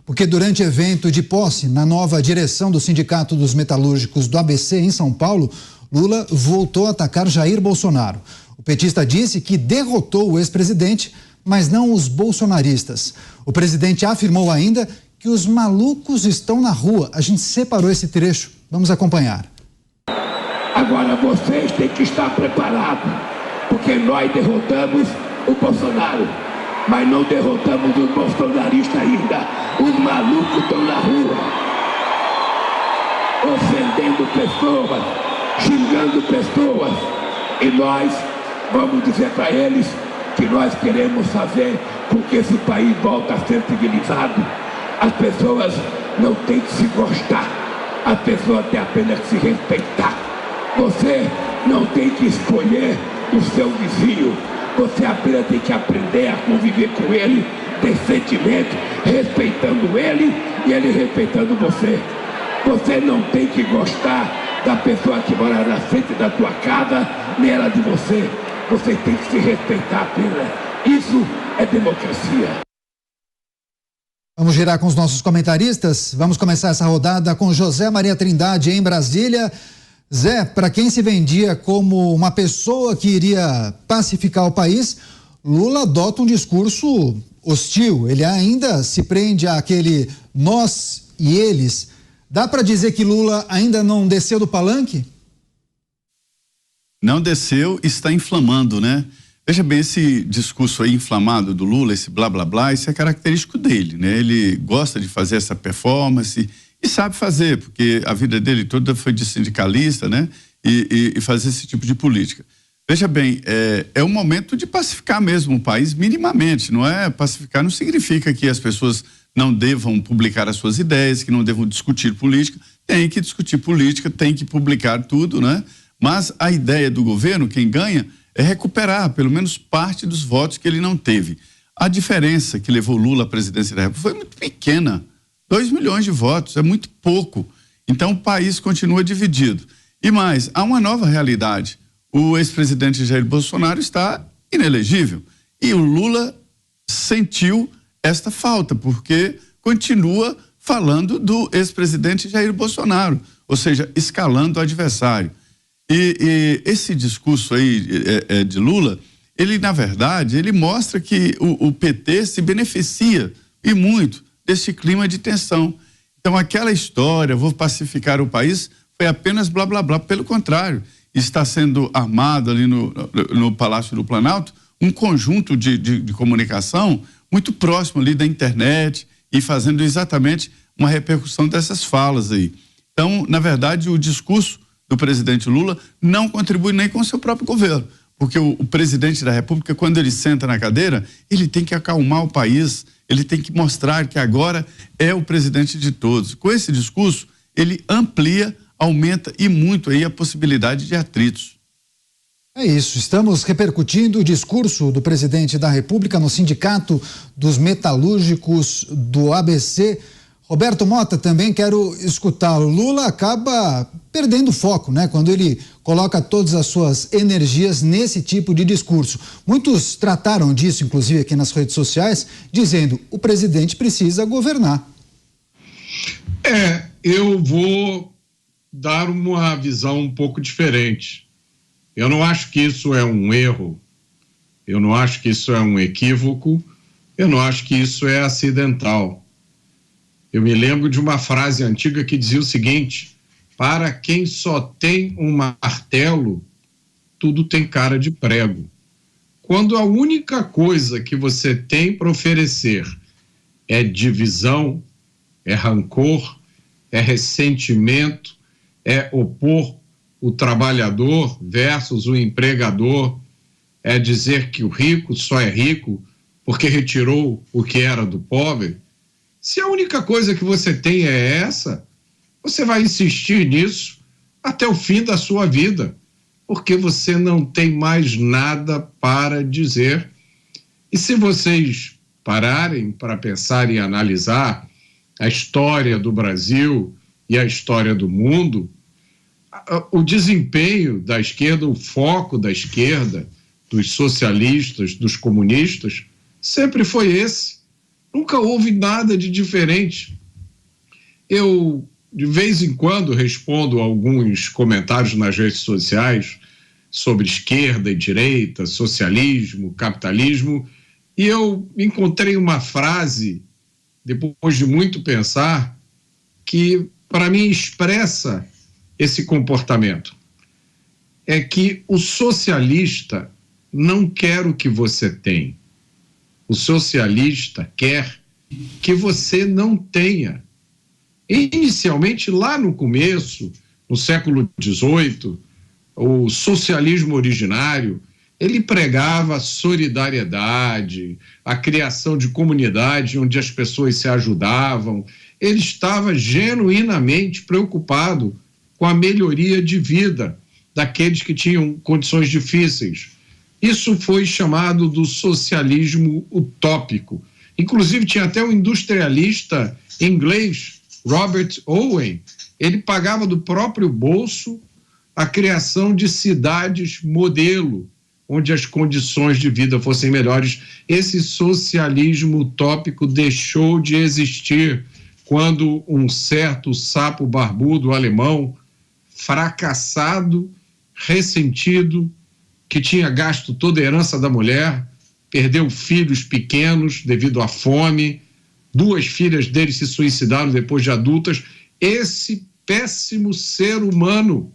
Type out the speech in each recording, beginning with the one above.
porque durante evento de posse na nova direção do Sindicato dos Metalúrgicos do ABC em São Paulo, Lula voltou a atacar Jair Bolsonaro. O petista disse que derrotou o ex-presidente, mas não os bolsonaristas. O presidente afirmou ainda que os malucos estão na rua. A gente separou esse trecho. Vamos acompanhar. Agora vocês têm que estar preparados, porque nós derrotamos o Bolsonaro, mas não derrotamos os bolsonaristas ainda. Os malucos estão na rua, ofendendo pessoas, xingando pessoas, e nós vamos dizer para eles que nós queremos fazer com que esse país volte a ser civilizado. As pessoas não têm que se gostar, as pessoas têm apenas que se respeitar. Você não tem que escolher o seu vizinho, você apenas tem que aprender a conviver com ele decentemente, respeitando ele e ele respeitando você. Você não tem que gostar da pessoa que mora na frente da tua casa, nem ela de você. Você tem que se respeitar apenas. Isso é democracia. Vamos girar com os nossos comentaristas. Vamos começar essa rodada com José Maria Trindade em Brasília. Zé, para quem se vendia como uma pessoa que iria pacificar o país, Lula adota um discurso hostil. Ele ainda se prende àquele nós e eles. Dá para dizer que Lula ainda não desceu do palanque? Não desceu, está inflamando, né? Veja bem, esse discurso aí inflamado do Lula, esse blá blá blá, isso é característico dele, né? Ele gosta de fazer essa performance e sabe fazer, porque a vida dele toda foi de sindicalista, né? E fazer esse tipo de política. Veja bem, é um momento de pacificar mesmo o país minimamente, não é? Pacificar não significa que as pessoas não devam publicar as suas ideias, que não devam discutir política. Tem que discutir política, tem que publicar tudo, né? Mas a ideia do governo, quem ganha, é recuperar pelo menos parte dos votos que ele não teve. A diferença que levou Lula à presidência da República foi muito pequena. 2 milhões de votos, é muito pouco. Então o país continua dividido. E mais, há uma nova realidade. O ex-presidente Jair Bolsonaro está inelegível. E o Lula sentiu esta falta, porque continua falando do ex-presidente Jair Bolsonaro, ou seja, escalando o adversário. E esse discurso aí de Lula, ele na verdade, ele mostra que o PT se beneficia e muito desse clima de tensão. Então aquela história, vou pacificar o país, foi apenas blá blá blá. Pelo contrário, está sendo armado ali no Palácio do Planalto um conjunto de comunicação muito próximo ali da internet e fazendo exatamente uma repercussão dessas falas aí. Então, na verdade, o discurso do presidente Lula não contribui nem com o seu próprio governo, porque o presidente da República, quando ele senta na cadeira, ele tem que acalmar o país, ele tem que mostrar que agora é o presidente de todos. Com esse discurso, ele amplia, aumenta e muito aí a possibilidade de atritos. É isso, estamos repercutindo o discurso do presidente da República no Sindicato dos Metalúrgicos do ABC. Roberto Mota, também quero escutá-lo. Lula acaba perdendo foco, né? Quando ele coloca todas as suas energias nesse tipo de discurso. Muitos trataram disso, inclusive aqui nas redes sociais, dizendo: o presidente precisa governar. Eu vou dar uma visão um pouco diferente. Eu não acho que isso é um erro, eu não acho que isso é um equívoco, eu não acho que isso é acidental. Eu me lembro de uma frase antiga que dizia o seguinte: para quem só tem um martelo, tudo tem cara de prego. Quando a única coisa que você tem para oferecer é divisão, é rancor, é ressentimento, é opor o trabalhador versus o empregador, é dizer que o rico só é rico porque retirou o que era do pobre. Se a única coisa que você tem é essa, você vai insistir nisso até o fim da sua vida, porque você não tem mais nada para dizer. E se vocês pararem para pensar e analisar a história do Brasil e a história do mundo, o desempenho da esquerda, o foco da esquerda, dos socialistas, dos comunistas, sempre foi esse. Nunca houve nada de diferente. Eu, de vez em quando, respondo alguns comentários nas redes sociais sobre esquerda e direita, socialismo, capitalismo, e eu encontrei uma frase, depois de muito pensar, que para mim expressa esse comportamento. É que o socialista não quer o que você tem. O socialista quer que você não tenha. Inicialmente, lá no começo, no século XVIII, o socialismo originário, ele pregava solidariedade, a criação de comunidade onde as pessoas se ajudavam. Ele estava genuinamente preocupado com a melhoria de vida daqueles que tinham condições difíceis. Isso foi chamado do socialismo utópico. Inclusive, tinha até um industrialista inglês, Robert Owen, ele pagava do próprio bolso a criação de cidades modelo, onde as condições de vida fossem melhores. Esse socialismo utópico deixou de existir quando um certo sapo barbudo alemão, fracassado, ressentido, que tinha gasto toda a herança da mulher, perdeu filhos pequenos devido à fome, 2 filhas dele se suicidaram depois de adultas. Esse péssimo ser humano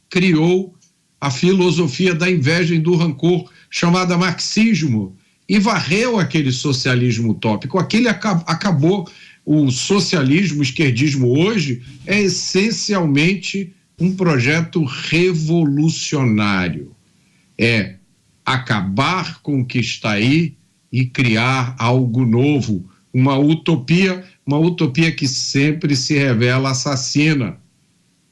criou a filosofia da inveja e do rancor, chamada marxismo, e varreu aquele socialismo utópico. Aquele acabou. O socialismo, o esquerdismo hoje é essencialmente um projeto revolucionário. É acabar com o que está aí e criar algo novo, uma utopia que sempre se revela assassina.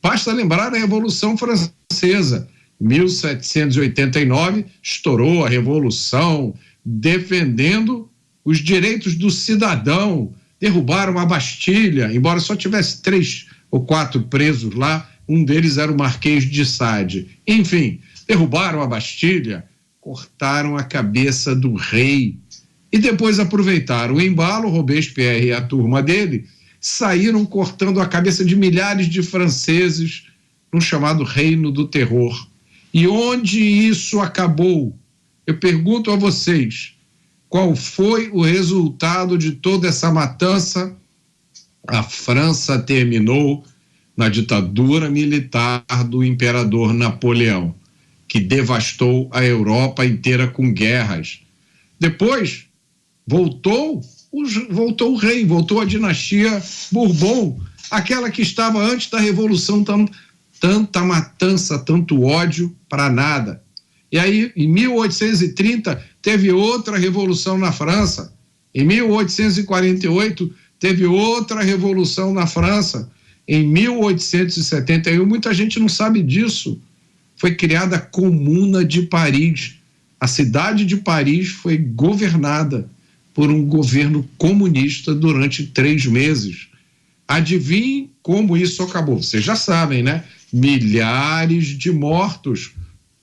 Basta lembrar da Revolução Francesa. 1789, estourou a Revolução, defendendo os direitos do cidadão, derrubaram a Bastilha, embora só tivesse 3 ou 4 presos lá, um deles era o Marquês de Sade. Enfim, derrubaram a Bastilha, cortaram a cabeça do rei e depois aproveitaram o embalo. Robespierre e a turma dele saíram cortando a cabeça de milhares de franceses no chamado Reino do Terror. E onde isso acabou? Eu pergunto a vocês, qual foi o resultado de toda essa matança? A França terminou na ditadura militar do imperador Napoleão, que devastou a Europa inteira com guerras. Depois, voltou o rei, voltou a dinastia Bourbon, aquela que estava antes da Revolução. Tanta matança, tanto ódio para nada. E aí, em 1830, teve outra revolução na França. Em 1848, teve outra revolução na França. Em 1871, muita gente não sabe disso, foi criada a Comuna de Paris. A cidade de Paris foi governada por um governo comunista durante 3 meses. Adivinhe como isso acabou? Vocês já sabem, né? Milhares de mortos.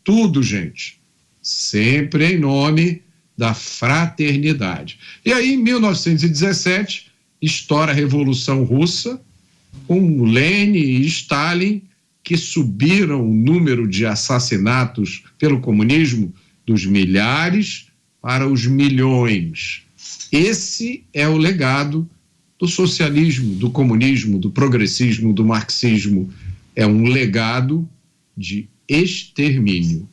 Tudo, gente, sempre em nome da fraternidade. E aí, em 1917, estoura a Revolução Russa, com Lenin e Stalin, que subiram o número de assassinatos pelo comunismo dos milhares para os milhões. Esse é o legado do socialismo, do comunismo, do progressismo, do marxismo. É um legado de extermínio.